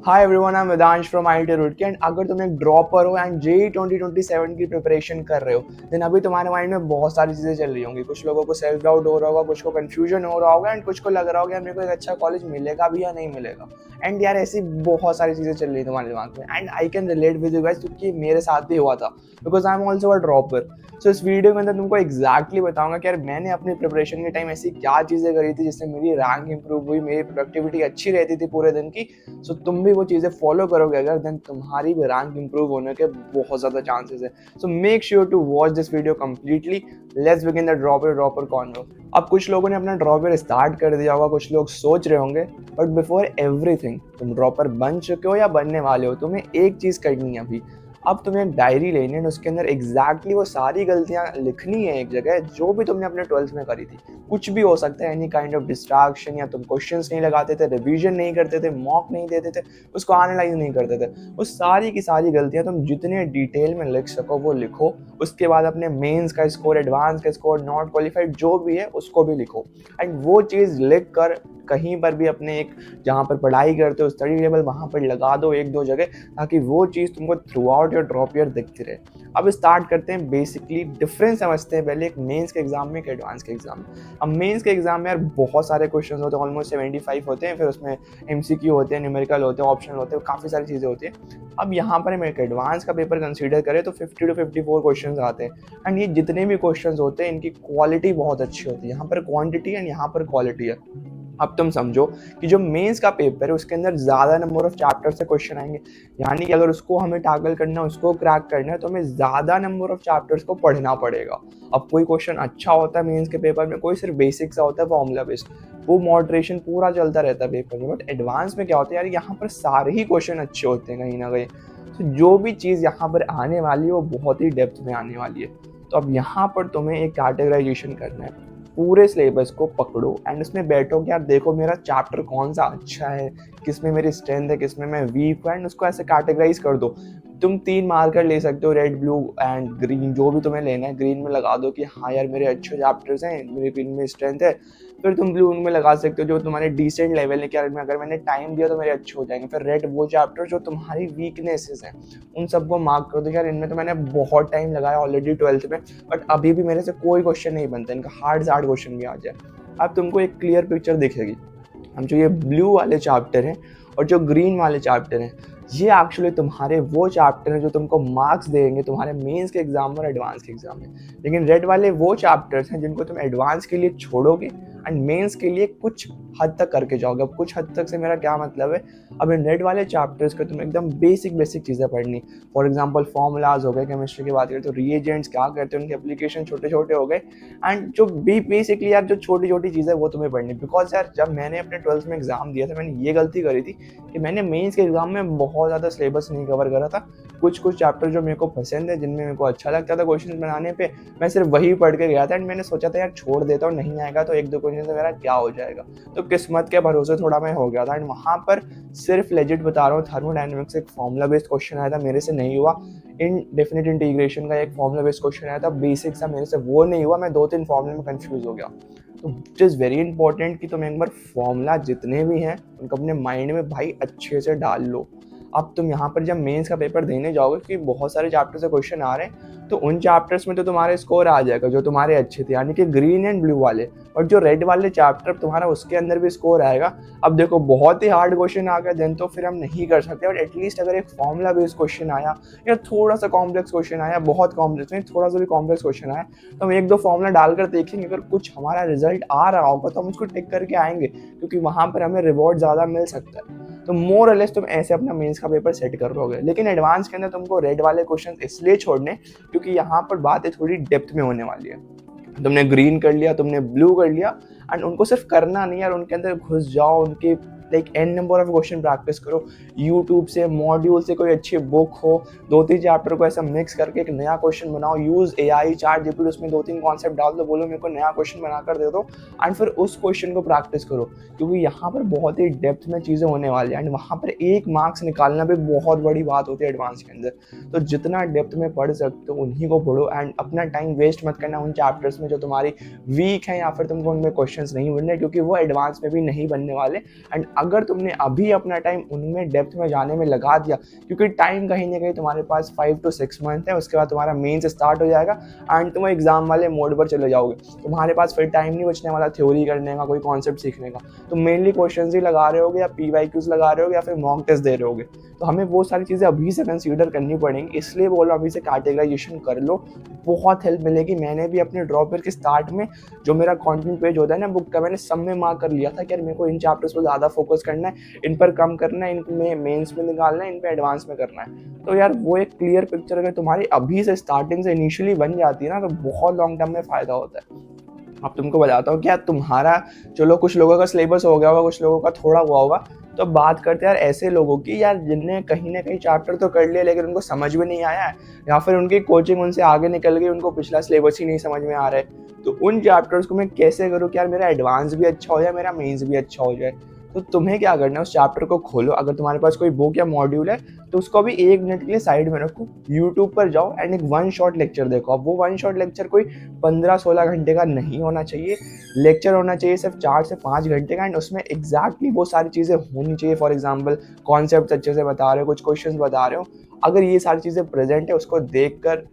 Hi everyone, I am Vedansh from IIT Roorkee. And अगर तुम एक ड्रॉपर हो एंड जेई 2027 की प्रिपरेशन कर रहे हो, देन अभी तुम्हारे माइंड में बहुत सारी चीज़ें चल रही होंगी। कुछ लोगों को सेल्फ डाउट हो रहा होगा, कुछ को कंफ्यूजन हो रहा होगा एंड कुछ को लग रहा होगा मेरे को एक अच्छा कॉलेज मिलेगा भी या नहीं मिलेगा। एंड यार ऐसी बहुत सारी चीज़ें चल रही है तुम्हारे दिमाग में and I can relate with you guys, क्योंकि मेरे साथ भी हुआ था, because I am also a dropper. So इस वीडियो के अंदर तुमको एग्जैक्टली बताऊंगा कि यार मैंने अपनी प्रिपरेशन के टाइम ऐसी क्या चीज़ें करी थी जिससे मेरी रैंक इंप्रूव हुई, मेरी प्रोडक्टिविटी अच्छी रहती थी पूरे दिन की। सो तुम भी वो चीज़ें फॉलो करोगे अगर, देन तुम्हारी भी रैंक इंप्रूव होने के बहुत ज़्यादा चांसेस है। So make sure to watch this video completely. Let's begin the dropper corner. अब कुछ लोगों ने अपना ड्रॉपर स्टार्ट कर दिया होगा, कुछ लोग सोच रहे होंगे, बट बिफोर एवरीथिंग तुम ड्रॉपर बन चुके हो या बनने वाले हो, तुम्हें एक चीज़ करनी है अभी। अब तुम्हें एक डायरी लेनी है, उसके अंदर एग्जैक्टली वो सारी गलतियां लिखनी है एक जगह, जो भी तुमने अपने 12th में करी थी। कुछ भी हो सकता है, एनी काइंड ऑफ डिस्ट्रैक्शन, या तुम क्वेश्चंस नहीं लगाते थे, रिवीजन नहीं करते थे, मॉक नहीं देते थे, उसको एनालाइज नहीं करते थे। वो सारी की सारी गलतियां तुम जितने डिटेल में लिख सको वो लिखो। उसके बाद अपने मेंस का स्कोर, एडवांस का स्कोर, नॉट क्वालिफाइड जो भी है उसको भी लिखो। एंड वो चीज़ लिख कर कहीं पर भी अपने एक, जहाँ पर पढ़ाई करते हो स्टडी टेबल, वहाँ पर लगा दो एक दो जगह, ताकि वो चीज़ तुमको through out your drop year दिखती रहे। अब स्टार्ट करते हैं, बेसिकली डिफरेंस समझते हैं पहले एक मेंस के एग्जाम में, एक एडवांस के एग्जाम में। अब मेंस के एग्जाम में यार बहुत सारे क्वेश्चन होते हैं, ऑलमोस्ट 75 होते हैं, फिर उसमें MCQ होते हैं, न्यूमेरिकल होते हैं, ऑप्शनल होते हैं, काफ़ी सारी चीज़ें होती हैं। अब यहाँ पर हम एक एडवांस का पेपर कंसीडर करें तो 50 to 54 क्वेश्चन आते हैं। एंड ये जितने भी क्वेश्चन होते हैं इनकी क्वालिटी बहुत अच्छी होती है। यहाँ पर क्वांटिटी एंड यहाँ पर क्वालिटी है। अब तुम समझो कि जो मेंस का पेपर है उसके अंदर ज़्यादा नंबर ऑफ चैप्टर से क्वेश्चन आएंगे, यानी कि अगर उसको हमें टैकल करना है, उसको क्रैक करना है, तो हमें ज़्यादा नंबर ऑफ चैप्टर्स को पढ़ना पड़ेगा। अब कोई क्वेश्चन अच्छा होता है मेंस के पेपर में, कोई सिर्फ बेसिक सा होता है फॉर्मूला बेस्ड, वो मॉडरेशन पूरा चलता रहता है पेपर में। बट एडवांस में क्या होता है यार, यहाँ पर सारे ही क्वेश्चन अच्छे होते हैं कहीं ना कहीं। तो जो भी चीज़ यहाँ पर आने वाली है वो बहुत ही डेप्थ में आने वाली है। तो अब यहाँ पर तुम्हें एक कैटेगराइजेशन करना है, पूरे सिलेबस को पकड़ो एंड उसमें बैठो कि यार देखो मेरा चैप्टर कौन सा अच्छा है, किस में मेरी स्ट्रेंथ है, किस में मैं वीक हूँ, एंड उसको ऐसे कैटेगराइज कर दो। तुम 3 मार्कर ले सकते हो, रेड, ब्लू एंड ग्रीन, जो भी तुम्हें लेना है। ग्रीन में लगा दो कि हाँ यार मेरे अच्छे चैप्टर्स हैं, मेरे ग्रीन में स्ट्रेंथ है। फिर तुम ब्लू में लगा सकते हो जो तुम्हारे डिसेंट लेवल है कि यार अगर मैंने टाइम दिया तो मेरे अच्छे हो जाएंगे। फिर रेड वो चैप्टर जो तुम्हारी वीकनेसेस हैं उन सबको मार्क कर दो, यार इनमें तो मैंने बहुत टाइम लगाया ऑलरेडी 12th में, बट अभी भी मेरे से कोई क्वेश्चन नहीं बनता, इनका हार्ड से हार्ड क्वेश्चन भी आ जाए। अब तुमको एक क्लियर पिक्चर दिखेगी। हम जो ये ब्लू वाले चैप्टर हैं और जो ग्रीन वाले चैप्टर हैं, ये एक्चुअली तुम्हारे वो चैप्टर हैं जो तुमको मार्क्स देंगे तुम्हारे मेंस के एग्जाम और एडवांस के एग्जाम में। लेकिन रेड वाले वो चैप्टर्स हैं जिनको तुम एडवांस के लिए छोड़ोगे एंड मेंस के लिए कुछ हद तक करके जाओगे। अब कुछ हद तक से मेरा क्या मतलब है, अब इन रेड वाले चैप्टर्स को तुम एकदम बेसिक चीज़ें पढ़नी। फॉर एग्जाम्पल फॉर्मूलाज हो गए, केमिस्ट्री की बात करें तो रिएजेंट्स क्या करते हैं, उनके एप्लीकेशन छोटे छोटे हो गए। एंड जो भी बेसिकली यार जो छोटी छोटी चीज़ें वो तुम्हें पढ़नी। बिकॉज यार जब मैंने अपने 12th में एग्जाम दिया था, मैंने ये गलती करी थी कि मैंने मेंस के एग्जाम में बहुत ज़्यादा सिलेबस नहीं कवर करा था। कुछ चैप्टर जो मेरे को पसंद है, जिनमें मेरे को अच्छा लगता था क्वेश्चन बनाने पे, मैं सिर्फ वही पढ़ के गया था। एंड मैंने सोचा था यार छोड़ देता हूँ, नहीं आएगा तो एक दो क्वेश्चन से मेरा क्या हो जाएगा। तो किस्मत के भरोसे थोड़ा मैं हो गया था। एंड वहाँ पर सिर्फ लेजिट बता रहा हूँ, थर्मोडायनेमिक्स एक फॉर्मूला बेस्ड क्वेश्चन आया था, मेरे से नहीं हुआ। इन डेफिनेट इंटीग्रेशन का एक फॉर्मूला बेस्ड क्वेश्चन आया था, बेसिक सा, मेरे से वो नहीं हुआ। मैं 2-3 फॉर्मूले में कंफ्यूज हो गया। तो इट इज़ वेरी इंपॉर्टेंट कि तुम एक बार फॉर्मूला जितने भी हैं उनको अपने माइंड में भाई अच्छे से डाल लो। अब तुम यहाँ पर जब मेंस का पेपर देने जाओगे, कि बहुत सारे चैप्टर से क्वेश्चन आ रहे हैं, तो उन चैप्टर्स में तो तुम्हारे स्कोर आ जाएगा जो तुम्हारे अच्छे थे, यानी कि ग्रीन एंड ब्लू वाले। और जो रेड वाले चैप्टर तुम्हारा, उसके अंदर भी स्कोर आएगा। अब देखो बहुत ही हार्ड क्वेश्चन आ गया देन तो फिर हम नहीं कर सकते, बट एटलीस्ट अगर एक फॉर्मूला बेस्ड क्वेश्चन आया या थोड़ा सा कॉम्प्लेक्स क्वेश्चन आया, बहुत कॉम्प्लेक्स नहीं, थोड़ा सा भी कॉम्प्लेक्स क्वेश्चन आया, तो हम एक दो फॉर्मूला डालकर देखेंगे। अगर कुछ हमारा रिजल्ट आ रहा होगा तो हम उसको टिक करके आएंगे, क्योंकि वहाँ पर हमें रिवॉर्ड ज़्यादा मिल सकता है। तो मोर और लेस तुम ऐसे अपना मेंस का पेपर सेट कर लोगे। लेकिन एडवांस के अंदर तुमको रेड वाले क्वेश्चन इसलिए छोड़ने क्योंकि यहाँ पर बातें थोड़ी डेप्थ में होने वाली है। तुमने ग्रीन कर लिया, तुमने ब्लू कर लिया, एंड उनको सिर्फ करना नहीं यार, उनके अंदर घुस जाओ, उनके like an number of question practice करो। यूट्यूब से, मॉड्यूल से, कोई अच्छी बुक हो, 2-3 चैप्टर को ऐसा मिक्स करके एक नया क्वेश्चन बनाओ। यूज AI, चैट जीपीटी, उसमें 2-3 कॉन्सेप्ट डाल दो, बोलो मेरे को नया क्वेश्चन बनाकर दे दो, एंड फिर उस क्वेश्चन को प्रैक्टिस करो। क्योंकि यहाँ पर बहुत ही डेप्थ में चीज़ें होने वाली है, एंड वहाँ पर 1 मार्क्स निकालना भी बहुत बड़ी बात होती है एडवांस के अंदर। तो जितना डेप्थ में पढ़ सकते हो उन्हीं को पढ़ो, एंड अपना टाइम वेस्ट मत करना उन चैप्टर्स में जो तुम्हारी वीक है, या फिर तुमको उनमें क्वेश्चंस नहीं बनने, क्योंकि वो एडवांस में भी नहीं बनने वाले। एंड अगर तुमने अभी अपना टाइम उनमें डेप्थ में जाने में लगा दिया, क्योंकि टाइम कहीं ना कहीं तुम्हारे पास 5 to 6 मंथ है, उसके बाद तुम्हारा मेंस स्टार्ट हो जाएगा एंड तुम एग्जाम वाले मोड पर चले जाओगे। तुम्हारे पास फिर टाइम नहीं बचने वाला थ्योरी करने का, कोई कॉन्सेप्ट सीखने का। तुम मेनली क्वेश्चन ही लगा रहे होगे या PYQs लगा रहे होगे या फिर मॉक टेस्ट दे रहे होगे। तो हमें वो सारी चीज़ें अभी से कंसीडर करनी पड़ेंगी, इसलिए बोल रहा हूँ अभी से कैटेगराइजेशन कर लो, बहुत हेल्प मिलेगी। मैंने भी अपने ड्रॉप ईयर के स्टार्ट में जो मेरा कंटेंट पेज होता है ना बुक का, मैंने सब में मार्क कर लिया था कि यार मेरे को इन चैप्टर्स पर ज़्यादा फोकस करना है, इन पर कम करना है, इनमें मेंस में निकालना है, इन पे एडवांस में करना है। तो यार वो एक क्लियर पिक्चर अगर तुम्हारी अभी से स्टार्टिंग से इनिशियली बन जाती है ना, तो बहुत लॉन्ग टर्म में फ़ायदा होता है। अब तुमको बताता हूँ क्या तुम्हारा, चलो कुछ लोगों का सिलेबस हो गया होगा, कुछ लोगों का थोड़ा हुआ होगा। तो अब बात करते हैं यार ऐसे लोगों की यार जिनने कहीं ना कहीं चैप्टर तो कर लिया लेकिन उनको समझ में नहीं आया है, या फिर उनकी कोचिंग उनसे आगे निकल गई, उनको पिछला सिलेबस ही नहीं समझ में आ रहा है। तो उन चैप्टर्स को मैं कैसे करूँ कि यार मेरा एडवांस भी अच्छा हो जाए, मेरा मेंस भी अच्छा हो जाए। तो तुम्हें क्या करना है, उस चैप्टर को खोलो, अगर तुम्हारे पास कोई बुक या मॉड्यूल है तो उसको भी 1 मिनट के लिए साइड में रखो, यूट्यूब पर जाओ एंड एक 1 शॉट लेक्चर देखो। अब वो 1 शॉट लेक्चर कोई 15-16 घंटे का नहीं होना चाहिए, लेक्चर होना चाहिए सिर्फ 4 से 5 घंटे का, एंड उसमें एग्जैक्टली वो सारी चीज़ें होनी चाहिए। फॉर एग्जाम्पल कॉन्सेप्ट अच्छे से बता रहे हो, कुछ क्वेश्चन बता रहे हो, अगर ये सारी चीज़ें प्रेजेंट है उसको देख कर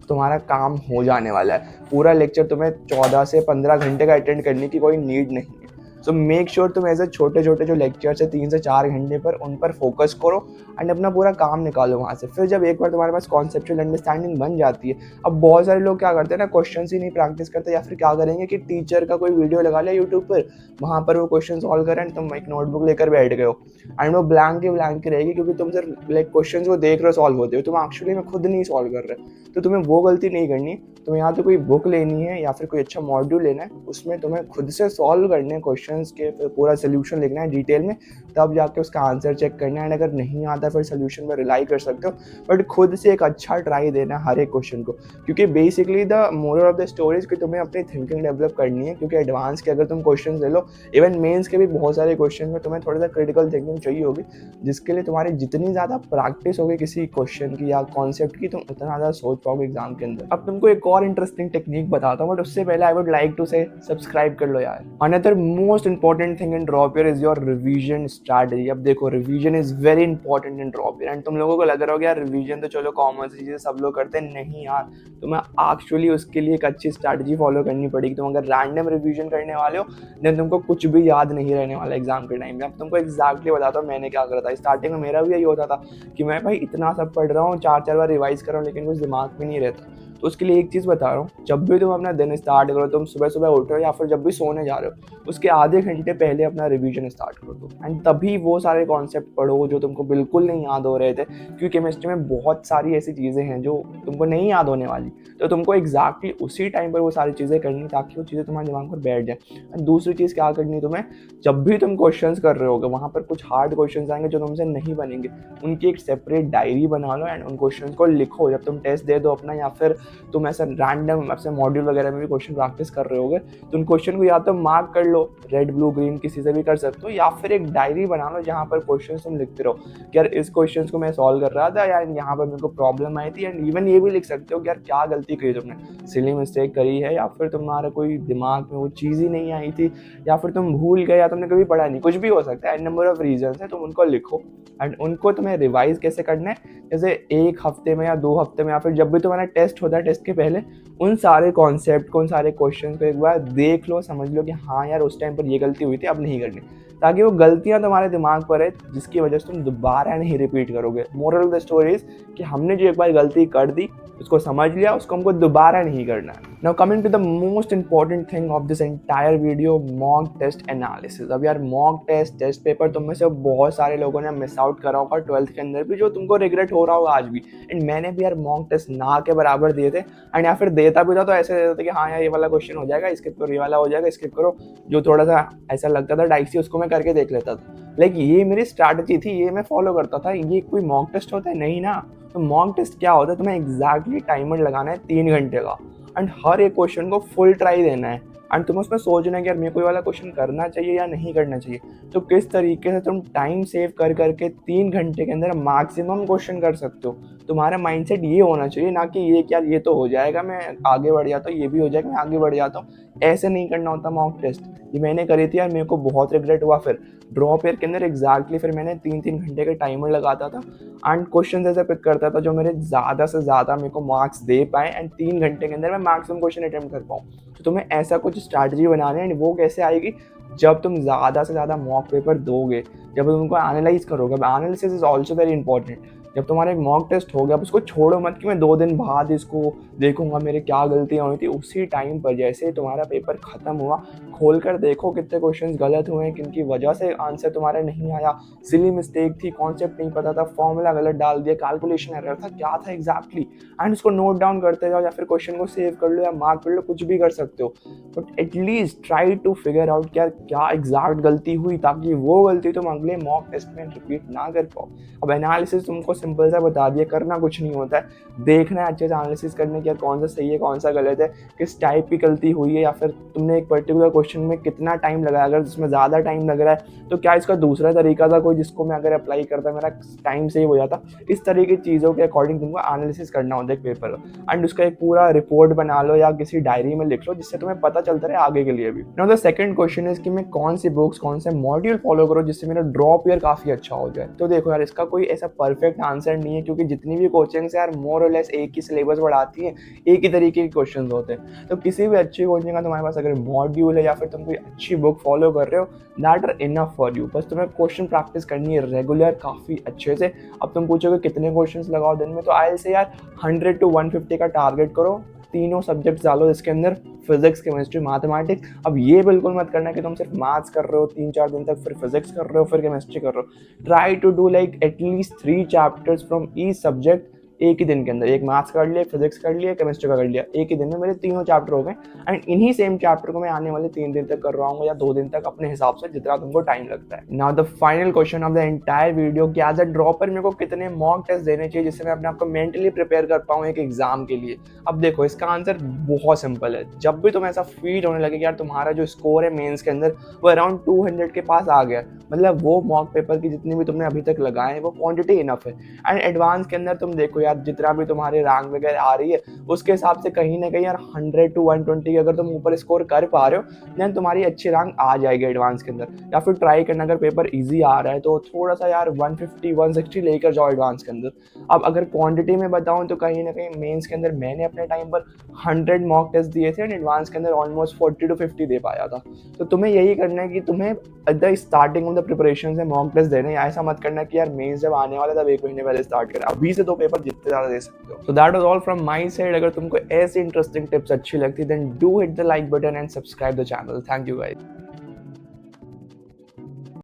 तुम्हारा काम हो जाने वाला है। पूरा लेक्चर तुम्हें 14 से 15 घंटे का अटेंड करने की कोई नीड नहीं है। सो मेक श्योर तुम ऐसे छोटे छोटे जो लेक्चर्स है 3 से 4 घंटे पर, उन पर फोकस करो एंड अपना पूरा काम निकालो वहाँ से। फिर जब एक बार तुम्हारे पास कॉन्सेप्चुअल अंडरस्टैंडिंग बन जाती है, अब बहुत सारे लोग क्या करते हैं ना, क्वेश्चन ही नहीं प्रैक्टिस करते, या फिर क्या करेंगे कि टीचर का कोई वीडियो लगा लिया यूट्यूब पर, वहाँ पर वो क्वेश्चन सॉल्व करें एंड तुम एक नोटबुक लेकर बैठ गए हो एंड वो ब्लैंक ही रहेगी, क्योंकि तुम सिर्फ लाइक क्वेश्चन को देख रहे हो सॉल्व होते हो, तुम एक्चुअली में खुद नहीं सॉल्व कर रहे। तो तुम्हें वो गलती नहीं करनी, तुम्हें यहाँ तो कोई बुक लेनी है या फिर कोई अच्छा मॉड्यूल लेना है, उसमें तुम्हें खुद से सॉल्व करने हैं क्वेश्चंस के, पूरा सोल्यूशन लिखना है डिटेल में, तब जाके उसका आंसर चेक करना है। एंड अगर नहीं आता फिर सोल्यूशन पर रिलाई कर सकते हो, बट खुद से एक अच्छा ट्राई देना है हर एक क्वेश्चन को, क्योंकि basically the moral of the story कि तुम्हें अपनी थिंकिंग डेवलप करनी है। क्योंकि एडवांस के अगर तुम क्वेश्चन ले लो, इवन मेंस के भी बहुत सारे क्वेश्चन में तुम्हें थोड़ा सा क्रिटिकल थिंकिंग चाहिए होगी, जिसके लिए तुम्हारी जितनी ज़्यादा प्रैक्टिस होगी किसी क्वेश्चन की या कॉन्सेप्ट की, तुम उतना ज़्यादा सोच पाओगे एग्जाम के अंदर। अब तुमको एक और इंटरेस्टिंग टेक्निक बताता हूँ, बट उससे पहले आई वुड लाइक टू से सब्सक्राइब कर लो यार। Another most important thing in drop year is your revision strategy. अब देखो revision is very important in drop year, and तुम लोगों को लग रहा होगा यार रिवीजन तो चलो कॉमन सी चीज़ें सब लोग करते हैं, नहीं यार, तुम्हें एक्चुअली उसके लिए एक अच्छी स्ट्रैटेजी फॉलो करनी पड़ेगी। तुम अगर रैंडम रिवीजन करने वाले हो देन तुमको कुछ भी याद नहीं रहने वाला एग्जाम के टाइम में। अब तुमको एग्जैक्टली बताता हूँ मैंने क्या करा था। स्टार्टिंग में मेरा भी यही होता था कि मैं भाई इतना सब पढ़ रहा हूँ, 4-4 बार रिवाइज कर रहा हूँ, लेकिन कुछ दिमाग में नहीं रहता। तो उसके लिए एक चीज़ बता रहा हूँ, जब भी तुम अपना दिन स्टार्ट करो, तुम सुबह सुबह उठ रहे हो या फिर जब भी सोने जा रहे हो, उसके आधे घंटे पहले अपना रिवीजन स्टार्ट कर दो एंड तभी वो सारे कॉन्सेप्ट पढ़ो जो तुमको बिल्कुल नहीं याद हो रहे थे। क्योंकि केमिस्ट्री में बहुत सारी ऐसी चीज़ें हैं जो तुमको नहीं याद होने वाली, तो तुमको एग्जैक्टली उसी टाइम पर वो सारी चीज़ें करनी ताकि वो चीज़ें तुम्हारे दिमाग पर बैठ जाए। एंड दूसरी चीज़ क्या करनी तुम्हें, जब भी तुम क्वेश्चंस कर रहे होगे वहाँ पर कुछ हार्ड क्वेश्चंस आएंगे जो तुमसे नहीं बनेंगे, उनकी एक सेपरेट डायरी बना लो एंड उन क्वेश्चंस को लिखो। जब तुम टेस्ट दे दो अपना, या फिर तुम ऐसा रैंडम ऐसे मॉड्यूल वगैरह में भी क्वेश्चन प्रैक्टिस कर रहे होगे, तो उन क्वेश्चन को या तो मार्क कर लो, रेड ब्लू ग्रीन किसी से भी कर सकते हो, या फिर एक डायरी बना लो जहाँ पर क्वेश्चन तुम लिखते रहो कि यार इस क्वेश्चन को मैं सॉल्व कर रहा था, या यहाँ पर मेरे को प्रॉब्लम आई थी। एंड इवन ये भी लिख सकते हो कि यार क्या गलती करी तुमने, सिली मिस्टेक करी है, या फिर तुम्हारा कोई दिमाग में वो चीज़ ही नहीं आई थी, या फिर तुम भूल गए, या तुमने कभी पढ़ा नहीं, कुछ भी हो सकता है। एंड नंबर ऑफ रीजन है, तुम उनको लिखो एंड उनको तुम्हें रिवाइज कैसे करना है, जैसे 1 हफ्ते में या 2 हफ्ते में, या फिर जब भी तुम्हारा टेस्ट होता है टेस्ट के पहले उन सारे कॉन्सेप्ट को, उन सारे क्वेश्चन को एक बार देख लो, समझ लो कि हाँ यार उस टाइम पर ये गलती हुई थी, अब नहीं करनी, ताकि वो गलतियां तुम्हारे दिमाग पर है जिसकी वजह से तुम दोबारा नहीं रिपीट करोगे। Moral of the story is कि हमने जो एक बार गलती कर दी उसको समझ लिया, उसको हमको दोबारा नहीं करना है। Now coming to the most important thing of this entire video, mock test analysis. अब यार मॉक टेस्ट पेपर तुम में से बहुत सारे लोगों ने मिस आउट करा होगा 12th के अंदर भी, जो तुमको रिग्रेट हो रहा होगा आज भी। एंड मैंने भी यार मॉक टेस्ट ना के बराबर दिए थे, एंड या फिर देता भी था तो ऐसे देता था कि हाँ यार ये वाला क्वेश्चन हो जाएगा, स्किप करो, ये वाला हो जाएगा, स्किप करो। जो थोड़ा सा ऐसा लगता था डाइसी उसको मैं करके देख लेता था। लाइक ये मेरी स्ट्रैटेजी थी, ये मैं फॉलो करता था। ये कोई मॉक टेस्ट होता है नहीं ना। तो मॉक टेस्ट क्या होता है, तुम्हें एग्जैक्टली टाइमर लगाना है 3 घंटे का, एंड हर एक क्वेश्चन को फुल ट्राई देना है, एंड तुम्हें उसमें सोचना है कि यार मेरे को ये वाला क्वेश्चन करना चाहिए या नहीं करना चाहिए। तो किस तरीके से तुम टाइम सेव कर करके 3 घंटे के अंदर मैक्सिमम क्वेश्चन कर सकते हो, तुम्हारा माइंडसेट ये होना चाहिए, ना कि ये क्या ये तो हो जाएगा, मैं आगे बढ़ जाता हूँ, ये भी हो जाएगा, मैं आगे बढ़ जाता हूँ। ऐसे नहीं करना होता मॉक टेस्ट। ये मैंने करी थी यार, मेरे को बहुत रिग्रेट हुआ। फिर ड्रॉप ईयर के अंदर एग्जैक्टली फिर मैंने 3-3 घंटे का टाइमर लगाता था एंड क्वेश्चन ऐसे पिक करता था जो मेरे ज़्यादा से ज़्यादा मेरे को मार्क्स दे पाए एंड 3 घंटे के अंदर मैं मैक्सिमम क्वेश्चन अटेम्प्ट कर पाऊँ। तो तुम्हें ऐसा कुछ स्ट्रैटेजी बनाना है एंड वो कैसे आएगी, जब तुम ज़्यादा से ज़्यादा मॉक पेपर दोगे, जब तुम उनको एनालाइज करोगे। Analysis is also very important. जब तुम्हारा एक मॉक टेस्ट हो गया, अब उसको छोड़ो मत कि मैं 2 दिन बाद इसको देखूंगा मेरे क्या गलतियाँ हुई थी। उसी टाइम पर जैसे तुम्हारा पेपर खत्म हुआ, खोल कर देखो कितने क्वेश्चंस गलत हुए हैं, किन की वजह से आंसर तुम्हारा नहीं आया, सिली मिस्टेक थी, कॉन्सेप्ट नहीं पता था, फॉर्मूला गलत डाल दिया, कैलकुलेशन एरर था, क्या था एग्जैक्टली, एंड उसको नोट डाउन करते जाओ या फिर क्वेश्चन को सेव कर लो या मार्क कर लो, कुछ भी कर सकते हो। But at least try to figure out क्या एग्जैक्ट गलती हुई, ताकि वो गलती तुम अगले मॉक टेस्ट में रिपीट ना कर पाओ। अब एनालिसिस तुमको सिंपल सा बता दिया, करना कुछ नहीं होता है, देखना है अच्छे से एनालिसिस करने की कौन सा सही है कौन सा गलत है, किस टाइप की गलती हुई है, या फिर तुमने एक पर्टिकुलर क्वेश्चन में कितना टाइम लगाया। अगर जिसमें ज़्यादा टाइम लग रहा है तो क्या इसका दूसरा तरीका था कोई जिसको मैं अगर अप्लाई करता मेरा टाइम सेव हो जाता। इस तरीके की चीज़ों के अकॉर्डिंग तुमको एनालिसिस करना होता है एक पेपर का, एंड उसका एक पूरा रिपोर्ट बना लो या किसी डायरी में लिख लो, जिससे तुम्हें पता चलता रहे आगे के लिए भी। Now the second question is कि मैं कौन सी बुक्स कौन से मॉड्यूल फॉलो करूँ जिससे मेरा ड्रॉप ईयर काफ़ी अच्छा हो जाए। तो देखो यार, इसका कोई ऐसा परफेक्ट आंसर नहीं है, क्योंकि जितनी भी कोचिंग्स यार मोर और लेस एक ही सिलेबस बढ़ाती है, एक ही तरीके के क्वेश्चन होते हैं। तो किसी भी अच्छी कोचिंग का तुम्हारे पास अगर मॉड्यूल है या फिर तुम कोई अच्छी बुक फॉलो कर रहे हो, that are enough for you. बस तुम्हें क्वेश्चन प्रैक्टिस करनी है रेगुलर, काफ़ी अच्छे से। अब तुम पूछोगे कितने क्वेश्चन लगाओ दिन में, तो आई से यार 100 to 150 का टारगेट करो। तीनों सब्जेक्ट डालो इसके अंदर, फिजिक्स केमिस्ट्री मैथमेटिक्स। अब ये बिल्कुल मत करना कि तुम सिर्फ मैथ्स कर रहे हो 3-4 दिन तक, फिर फिजिक्स कर रहे हो, फिर केमिस्ट्री कर रहे हो। Try to do like at least 3 chapters from each subject एक ही दिन के अंदर। एक मैथ्स कर लिया, फिजिक्स कर लिया, केमिस्ट्री का कर लिया, एक ही दिन में मेरे तीनों चैप्टर हो गए। एंड इन्हीं सेम चैप्टर को मैं आने वाले 3 दिन तक कर रहा हूँ या 2 दिन तक, अपने हिसाब से जितना तुमको टाइम लगता है। Now the final question of the entire video कि एज अ ड्रॉपर मेरे को कितने मॉक टेस्ट देने चाहिए जिससे मैं अपने आप को मेंटली प्रिपेयर कर पाऊँ एक एग्जाम के लिए। अब देखो, इसका आंसर बहुत सिंपल है। जब भी तुम्हें ऐसा फील होने लगे कि यार तुम्हारा जो स्कोर है मेंस के अंदर वो अराउंड 200 के पास आ गया, मतलब वो मॉक पेपर की जितनी भी तुमने अभी तक लगाए हैं वो क्वांटिटी इनफ है। एंड एडवांस के अंदर तुम देखो यार, जितना भी तुम्हारे रैंक वगैरह आ रही है उसके हिसाब से कहीं ना कहीं यार 100 to 120 अगर तुम ऊपर स्कोर कर पा रहे हो, देन तुम्हारी अच्छी रैंक आ जाएगी एडवांस के अंदर। या फिर ट्राई करना, अगर पेपर ईजी आ रहा है तो थोड़ा सा यार 150-160 लेकर जाओ एडवांस के अंदर। अब अगर क्वांटिटी में बताऊं तो कहीं ना कहीं मेंस के अंदर मैंने अपने टाइम पर 100 मॉक टेस्ट दिए थे एंड एडवांस के अंदर ऑलमोस्ट 40 to 50 दे पाया था। तो तुम्हें यही करना है कि तुम्हें at the starting of the preparation से मॉक टेस्ट देने, ऐसा मत करना कि यार मेंस जब आने वाला तब 1 महीने पहले स्टार्ट करें। अभी से 2 पेपर जितने ज़्यादा दे सकते हो। So that was all from my side. अगर तुमको ऐसी इंटरेस्टिंग टिप्स अच्छी लगती then do hit the like button and subscribe the channel. Thank you guys.